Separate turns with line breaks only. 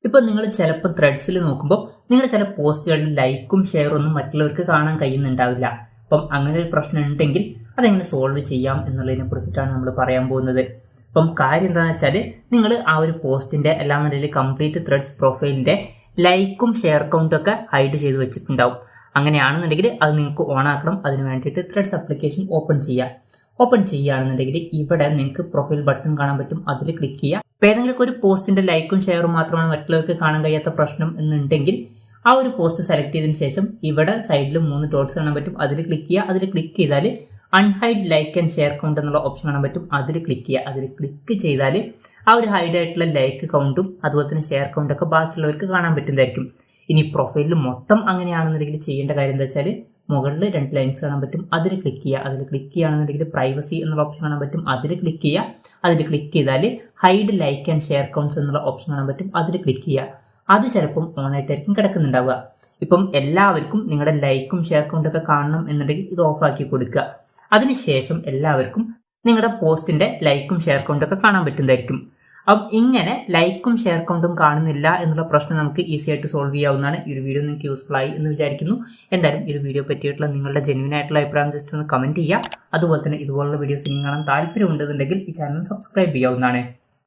ഇപ്പോൾ നിങ്ങൾ ചിലപ്പോൾ ത്രെഡ്സിൽ നോക്കുമ്പോൾ നിങ്ങൾ ചില പോസ്റ്റുകളിൽ ലൈക്കും ഷെയറും ഒന്നും മറ്റുള്ളവർക്ക് കാണാൻ കഴിയുന്നുണ്ടാവില്ല. അപ്പം അങ്ങനെ ഒരു പ്രശ്നം ഉണ്ടെങ്കിൽ അതെങ്ങനെ സോൾവ് ചെയ്യാം എന്നുള്ളതിനെ കുറിച്ചിട്ടാണ് നമ്മൾ പറയാൻ പോകുന്നത്. അപ്പം കാര്യം എന്താണെന്ന് വെച്ചാൽ നിങ്ങൾ ആ ഒരു പോസ്റ്റിന്റെ എല്ലാം നിലയിൽ കംപ്ലീറ്റ് ത്രെഡ്സ് പ്രൊഫൈലിന്റെ ലൈക്കും ഷെയർ കൗണ്ടും ഒക്കെ ഹൈഡ് ചെയ്ത് വെച്ചിട്ടുണ്ടാവും. അങ്ങനെയാണെന്നുണ്ടെങ്കിൽ അത് നിങ്ങൾക്ക് ഓൺ ആക്കണം. അതിന് വേണ്ടിയിട്ട് ത്രെഡ്സ് ആപ്ലിക്കേഷൻ ഓപ്പൺ ചെയ്യുകയാണെന്നുണ്ടെങ്കിൽ ഇവിടെ നിങ്ങൾക്ക് പ്രൊഫൈൽ ബട്ടൺ കാണാൻ പറ്റും. അതിൽ ക്ലിക്ക് ചെയ്യുക. അപ്പോൾ ഏതെങ്കിലും ഒരു പോസ്റ്റിന്റെ ലൈക്കും ഷെയറും മാത്രമാണ് മറ്റുള്ളവർക്ക് കാണാൻ കഴിയാത്ത പ്രശ്നം എന്നുണ്ടെങ്കിൽ ആ ഒരു പോസ്റ്റ് സെലക്ട് ചെയ്തതിന് ശേഷം ഇവിടെ സൈഡിൽ 3 ഡോട്ട്സ് കാണാൻ പറ്റും. അതിൽ ക്ലിക്ക് ചെയ്യുക. അതിൽ ക്ലിക്ക് ചെയ്താൽ unhide like and share count എന്നുള്ള ഓപ്ഷൻ കാണാൻ പറ്റും. അതിൽ ക്ലിക്ക് ചെയ്യുക. അതിൽ ക്ലിക്ക് ചെയ്താൽ ആ ഒരു ഹൈഡ് ആയിട്ടുള്ള ലൈക്ക് കൗണ്ടും അതുപോലെ തന്നെ ഷെയർ കൗണ്ടൊക്കെ ബാക്കിയുള്ളവർക്ക് കാണാൻ പറ്റുന്നതായിരിക്കും. ഇനി പ്രൊഫൈലിൽ മൊത്തം അങ്ങനെയാണെന്നുണ്ടെങ്കിൽ ചെയ്യേണ്ട കാര്യം എന്താ വെച്ചാൽ മുകളിൽ 2 ലൈൻസ് കാണാൻ പറ്റും. അതിൽ ക്ലിക്ക് ചെയ്യുക. അതിൽ ക്ലിക്ക് ചെയ്യുകയാണെന്നുണ്ടെങ്കിൽ പ്രൈവസി എന്നുള്ള ഓപ്ഷൻ കാണാൻ പറ്റും. അതിൽ ക്ലിക്ക് ചെയ്യുക. അതിൽ ക്ലിക്ക് ചെയ്താൽ hide like and share counts എന്നുള്ള ഓപ്ഷൻ കാണാൻ പറ്റും. അതിൽ ക്ലിക്ക് ചെയ്യുക. അത് ചിലപ്പം ഓൺ ആയിട്ടായിരിക്കും കിടക്കുന്നുണ്ടാവുക. ഇപ്പം എല്ലാവർക്കും നിങ്ങളുടെ ലൈക്കും ഷെയർ കൗണ്ടൊക്കെ കാണണം എന്നുണ്ടെങ്കിൽ ഇത് ഓഫാക്കി കൊടുക്കുക. അതിനുശേഷം എല്ലാവർക്കും നിങ്ങളുടെ പോസ്റ്റിന്റെ ലൈക്കും ഷെയർ കൗണ്ടൊക്കെ കാണാൻ പറ്റുന്നതായിരിക്കും. അപ്പം ഇങ്ങനെ ലൈക്കും ഷെയർ കൗണ്ടും കാണുന്നില്ല എന്നുള്ള പ്രശ്നം നമുക്ക് ഈസി ആയിട്ട് സോൾവ് ചെയ്യാവുന്നതാണ്. ഈ ഒരു വീഡിയോ നിങ്ങൾക്ക് യൂസ്ഫുൾ ആയി എന്ന് വിചാരിക്കുന്നു. എന്തായാലും ഈ ഒരു വീഡിയോ പറ്റിയിട്ടുള്ള നിങ്ങളുടെ ജെന്യൂൻ ആയിട്ടുള്ള അഭിപ്രായം ജസ്റ്റ് ഒന്ന് കമന്റ് ചെയ്യുക. അതുപോലെ തന്നെ ഇതുപോലുള്ള വീഡിയോസ് ഇനി കാണാൻ താല്പര്യം ഉണ്ടെന്നുണ്ടെങ്കിൽ ഈ ചാനൽ സബ്സ്ക്രൈബ് ചെയ്യാവുന്നതാണ്.